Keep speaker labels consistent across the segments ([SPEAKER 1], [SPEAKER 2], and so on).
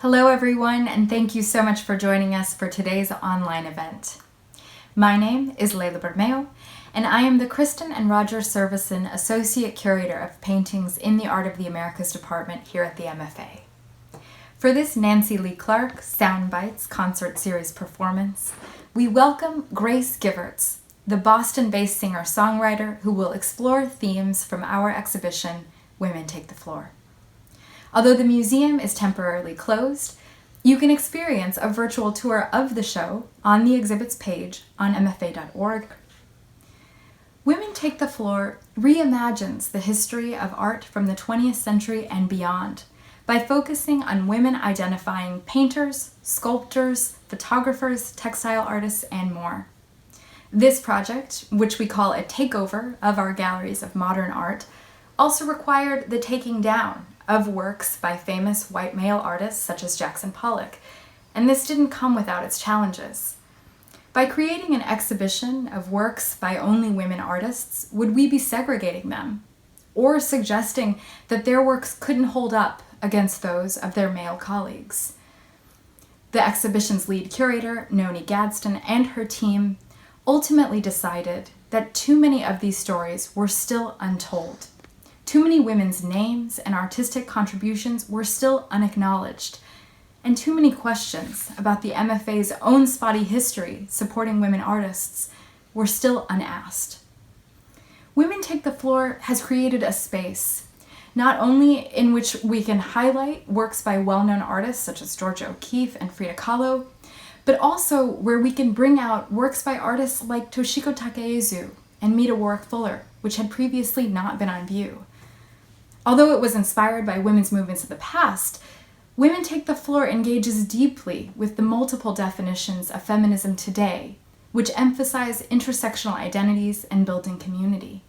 [SPEAKER 1] Hello everyone, and thank you so much for joining us for today's online event. My name is Layla Bermeo, and I am the Kristin and Roger Servison Associate Curator of Paintings in the Art of the Americas Department here at the MFA. For this Nancy Lee Clark Sound Bites concert series performance, we welcome Grace Givertz, the Boston-based singer-songwriter who will explore themes from our exhibition, Women Take the Floor. Although the museum is temporarily closed, you can experience a virtual tour of the show on the exhibits page on mfa.org. Women Take the Floor reimagines the history of art from the 20th century and beyond by focusing on women identifying painters, sculptors, photographers, textile artists, and more. This project, which we call a takeover of our galleries of modern art, also required the taking down of works by famous white male artists such as Jackson Pollock, and this didn't come without its challenges. By creating an exhibition of works by only women artists, would we be segregating them, or suggesting that their works couldn't hold up against those of their male colleagues? The exhibition's lead curator, Noni Gadsden, and her team ultimately decided that too many of these stories were still untold. Too many women's names and artistic contributions were still unacknowledged, and too many questions about the MFA's own spotty history supporting women artists were still unasked. Women Take the Floor has created a space not only in which we can highlight works by well-known artists such as Georgia O'Keeffe and Frida Kahlo, but also where we can bring out works by artists like Toshiko Takaezu and Mita Warwick Fuller, which had previously not been on view. Although it was inspired by women's movements of the past, Women Take the Floor engages deeply with the multiple definitions of feminism today, which emphasize intersectional identities and building community.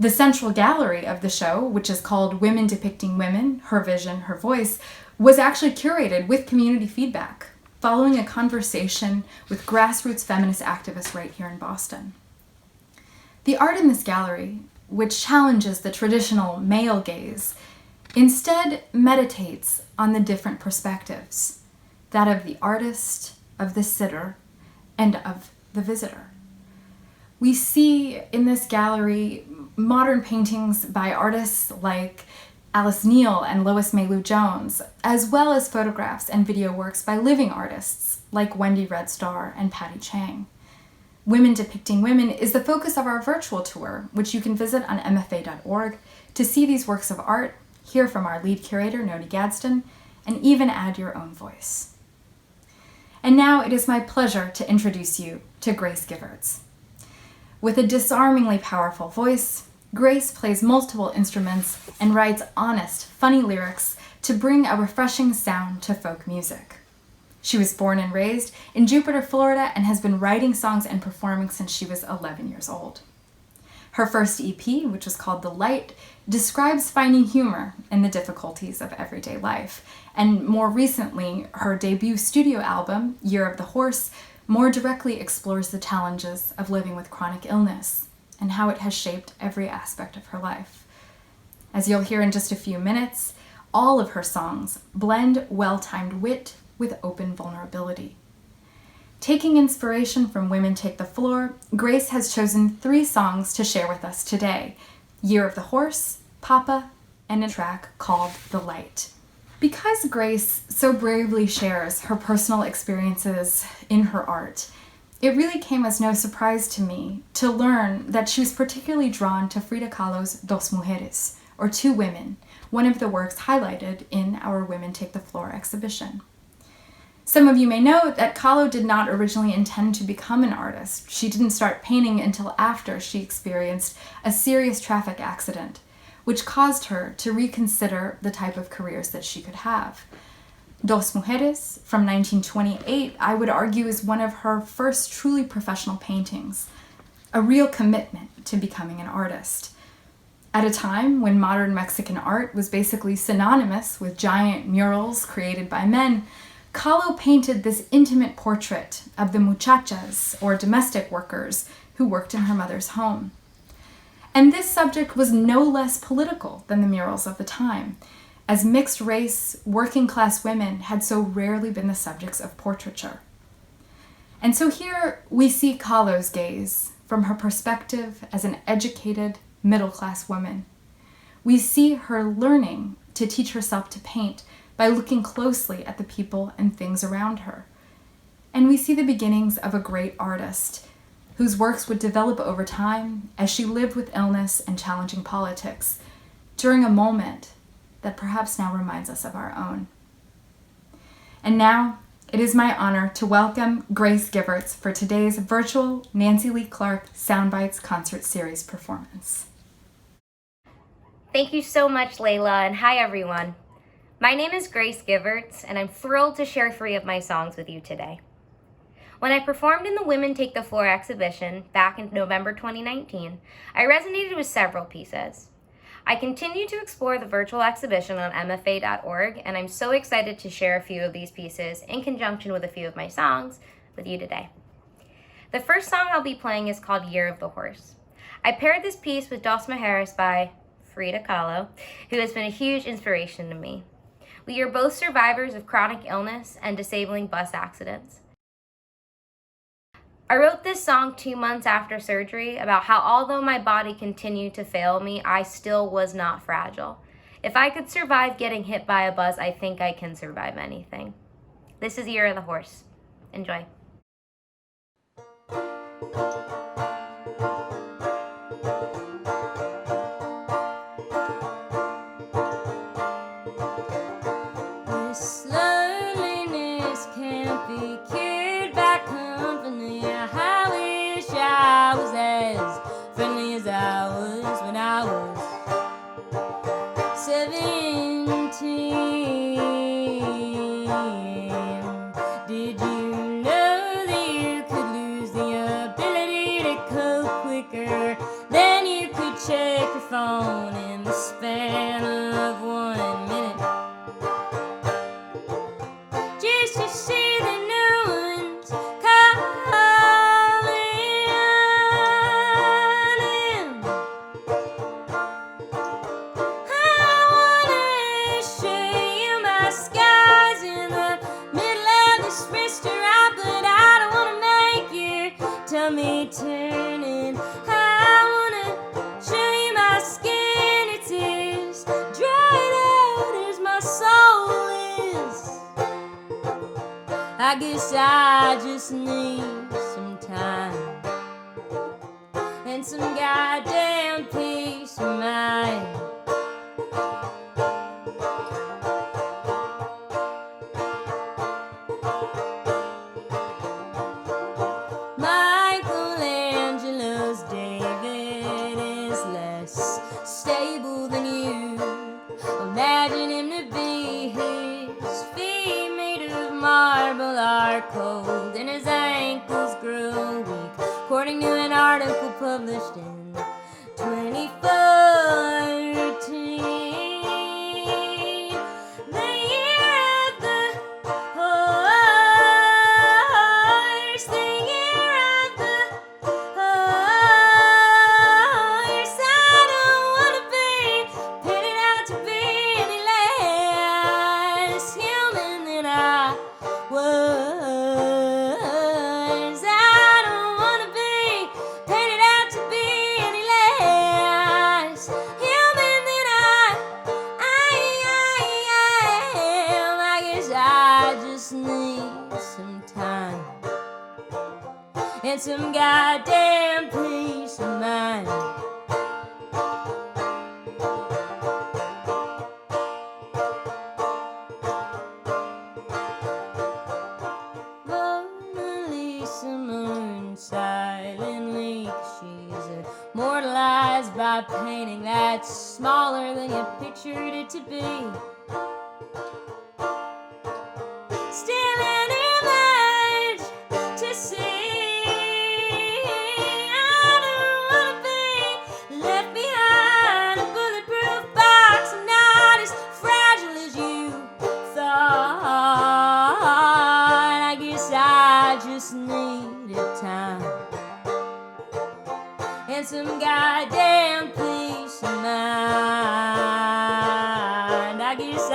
[SPEAKER 1] The central gallery of the show, which is called Women Depicting Women, Her Vision, Her Voice, was actually curated with community feedback, following a conversation with grassroots feminist activists right here in Boston. The art in this gallery, which challenges the traditional male gaze, instead meditates on the different perspectives, that of the artist, of the sitter, and of the visitor. We see in this gallery modern paintings by artists like Alice Neal and Lois Mailou Jones, as well as photographs and video works by living artists like Wendy Red Star and Patty Chang. Women Depicting Women is the focus of our virtual tour, which you can visit on mfa.org to see these works of art, hear from our lead curator, Noni Gadsden, and even add your own voice. And now it is my pleasure to introduce you to Grace Givertz. With a disarmingly powerful voice, Grace plays multiple instruments and writes honest, funny lyrics to bring a refreshing sound to folk music. She was born and raised in Jupiter, Florida, and has been writing songs and performing since she was 11 years old. Her first EP, which was called The Light, describes finding humor in the difficulties of everyday life, and more recently, her debut studio album, Year of the Horse, more directly explores the challenges of living with chronic illness and how it has shaped every aspect of her life. As you'll hear in just a few minutes, all of her songs blend well-timed wit with open vulnerability. Taking inspiration from Women Take the Floor, Grace has chosen 3 songs to share with us today: Year of the Horse, Papa, and a track called The Light. Because Grace so bravely shares her personal experiences in her art, it really came as no surprise to me to learn that she was particularly drawn to Frida Kahlo's Dos Mujeres, or Two Women, one of the works highlighted in our Women Take the Floor exhibition. Some of you may know that Kahlo did not originally intend to become an artist. She didn't start painting until after she experienced a serious traffic accident, which caused her to reconsider the type of careers that she could have. Dos Mujeres, from 1928, I would argue is one of her first truly professional paintings, a real commitment to becoming an artist. At a time when modern Mexican art was basically synonymous with giant murals created by men, Kahlo painted this intimate portrait of the muchachas, or domestic workers, who worked in her mother's home. And this subject was no less political than the murals of the time, as mixed-race, working-class women had so rarely been the subjects of portraiture. And so here we see Kahlo's gaze from her perspective as an educated, middle-class woman. We see her learning to teach herself to paint by looking closely at the people and things around her. And we see the beginnings of a great artist whose works would develop over time as she lived with illness and challenging politics during a moment that perhaps now reminds us of our own. And now, it is my honor to welcome Grace Givertz for today's virtual Nancy Lee Clark Soundbites concert series performance.
[SPEAKER 2] Thank you so much, Layla, and hi everyone. My name is Grace Givertz, and I'm thrilled to share 3 of my songs with you today. When I performed in the Women Take the Floor exhibition back in November 2019, I resonated with several pieces. I continue to explore the virtual exhibition on mfa.org, and I'm so excited to share a few of these pieces in conjunction with a few of my songs with you today. The first song I'll be playing is called Year of the Horse. I paired this piece with Dos Mujeres by Frida Kahlo, who has been a huge inspiration to me. We are both survivors of chronic illness and disabling bus accidents. I wrote this song 2 months after surgery about how although my body continued to fail me, I still was not fragile. If I could survive getting hit by a bus, I think I can survive anything. This is Year of the Horse. Enjoy.
[SPEAKER 3] This loneliness can't be cured by company. I wish I was as friendly as I was when I was 17. Did you know that you could lose the ability to cope quicker than you could check your phone in the span of 1 minute? Just to see that no one's calling him. I wanna show you my skies in the middle of this restaurant, but I don't wanna make your tummy turn. And I wanna show you my skin, it's as dried out as my soul is. I guess I just need some time and some goddamn peace of mind. Michelangelo's David is less stable than you. Imagine him to be his feet made of marble are cold and his ankles grow weak, according to an article published in 2014. The year of the horse, the year of the horse. I don't wanna be painted out to be any less human than I was. I don't wanna be painted out to be any less human than I am. I guess I just need some time and some goddamn peace of mind. Mona Lisa mourns silently, 'cause she's immortalized by painting that's smaller than you pictured it to be. Still an image to see. I don't wanna be left behind a bulletproof box. I'm not as fragile as you thought. I guess I just needed time and some goddamn peace of mind. I guess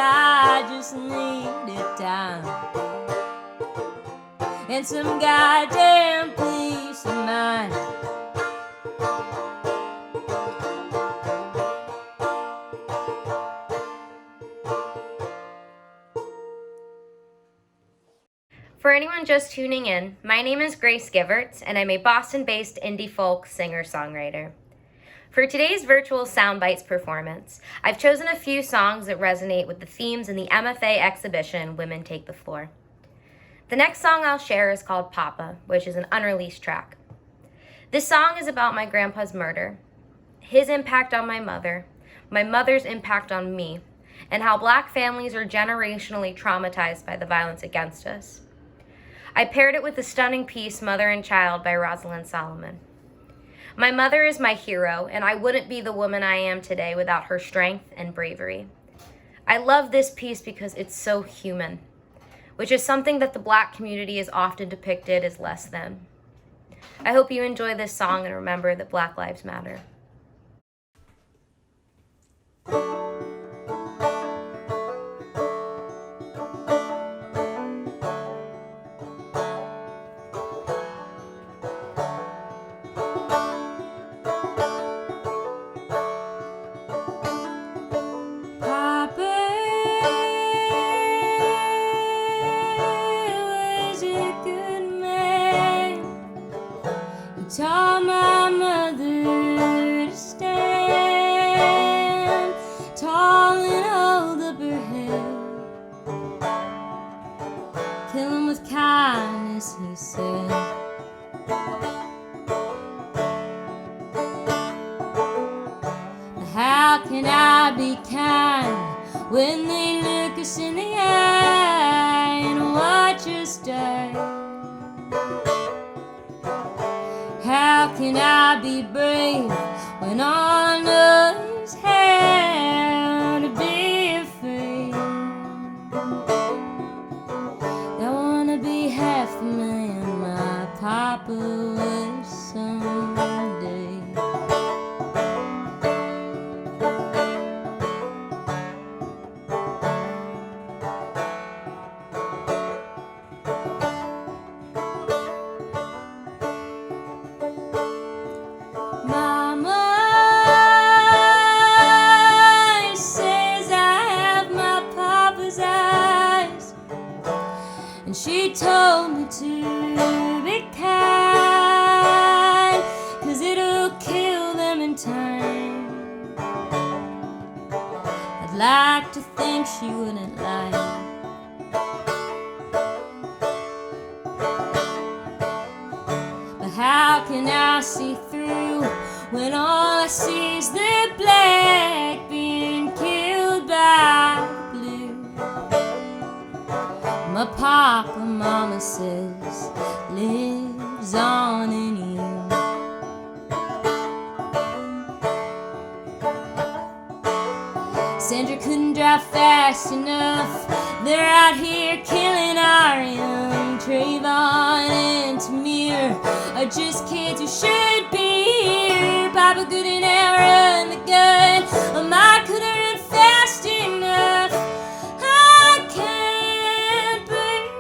[SPEAKER 3] just needed time and some goddamn peace of mind.
[SPEAKER 2] For anyone just tuning in, my name is Grace Givertz, and I'm a Boston-based indie folk singer-songwriter. For today's virtual Soundbites performance, I've chosen a few songs that resonate with the themes in the MFA exhibition, Women Take the Floor. The next song I'll share is called Papa, which is an unreleased track. This song is about my grandpa's murder, his impact on my mother's impact on me, and how Black families are generationally traumatized by the violence against us. I paired it with the stunning piece Mother and Child by Rosalind Solomon. My mother is my hero, and I wouldn't be the woman I am today without her strength and bravery. I love this piece because it's so human, which is something that the Black community is often depicted as less than. I hope you enjoy this song and remember that Black Lives Matter.
[SPEAKER 3] Taught my mother to stand tall and hold up her head. Kill him with kindness, he said. How can I be kind when they look us in the eye and watch us die? How can I be brave when all I know is how to be afraid? I wanna be half the man my papa was someday. She told me to be kind, 'cause it'll kill them in time. I'd like to think she wouldn't lie. But how can I see through when all I see is the black being killed by blue? My papa, mama says, lives on in you. Sandra couldn't drive fast enough. They're out here killing our young. Trayvon and Tamir are just kids who should be here. Papa couldn't outrun the gun. Mama couldn't run fast enough. I can't breathe.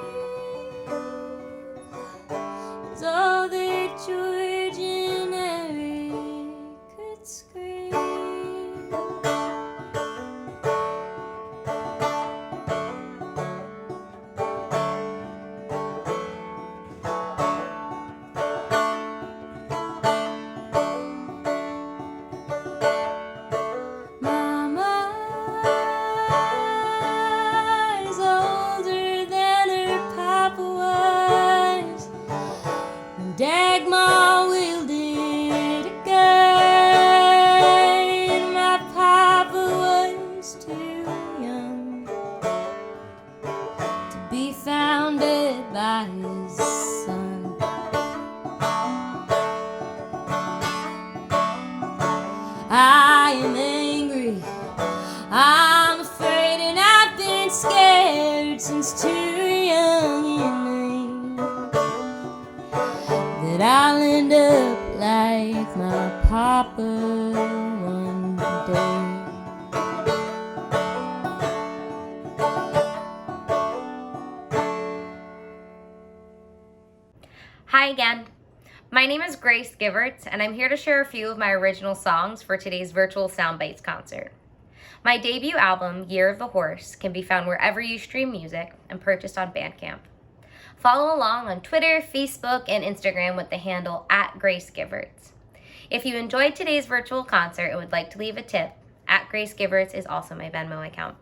[SPEAKER 3] It's all that George and Eric could scream. Dagmar wielded a gun. My papa was too young to be founded by his son. I am angry, I'm afraid, and I've been scared since too young in me. That I'll end up like my papa one day.
[SPEAKER 2] again. My name is Grace Givertz, and I'm here to share a few of my original songs for today's virtual Soundbites concert. My debut album, Year of the Horse, can be found wherever you stream music and purchased on Bandcamp. Follow along on Twitter, Facebook, and Instagram with the handle @GraceGivertz. If you enjoyed today's virtual concert and would like to leave a tip, @GraceGivertz is also my Venmo account.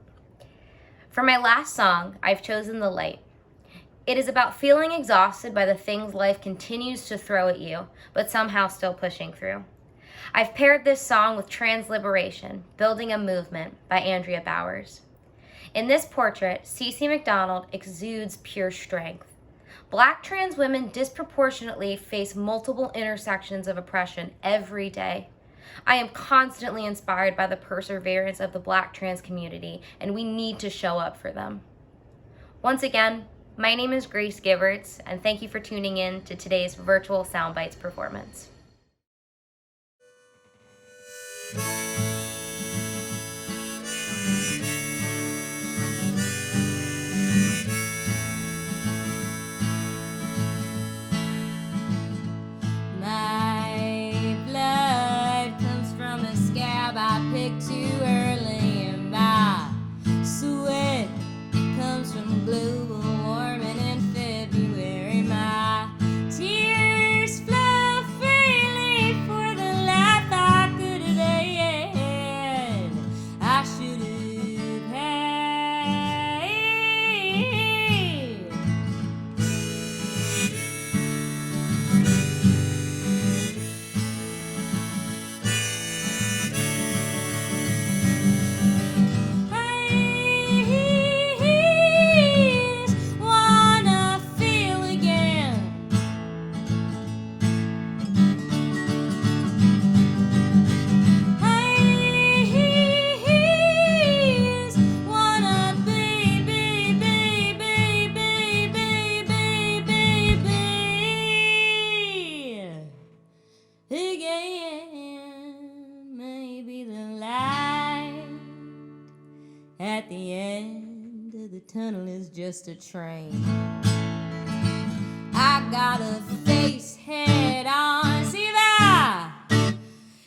[SPEAKER 2] For my last song, I've chosen The Light. It is about feeling exhausted by the things life continues to throw at you, but somehow still pushing through. I've paired this song with Trans Liberation, Building a Movement by Andrea Bowers. In this portrait, Cece McDonald exudes pure strength. Black trans women disproportionately face multiple intersections of oppression every day. I am constantly inspired by the perseverance of the Black trans community, and we need to show up for them. Once again, my name is Grace Givertz, and thank you for tuning in to today's virtual Soundbites performance.
[SPEAKER 3] My blood comes from a scab I picked too early, and my sweat comes from global warming in February. My tears flow freely for the life I could have had. I should have had. Wanna feel again. Wanna be again. Maybe the light at the end of the tunnel is just a train. I gotta face head on. See that?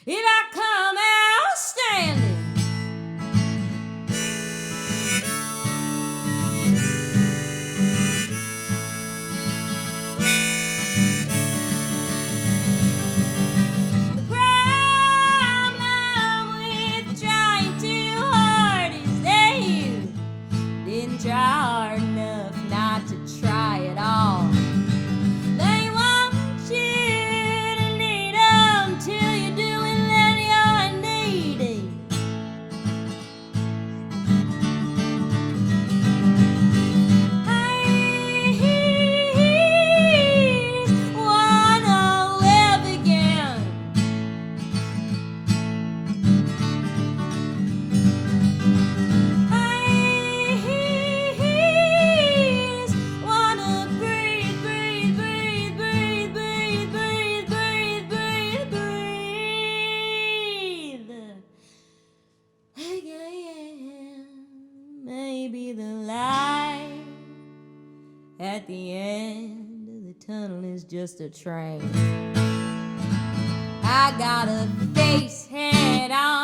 [SPEAKER 3] If I come out standing, the problem with trying too hard is that you didn't try hard enough not to try at all. They want you to need 'em till you're doing that you're needy. I wanna live again. Wanna breathe, breathe, breathe, breathe, breathe, breathe, breathe, breathe, breathe again. Maybe the light at the end of the tunnel is just a train. I gotta face head on.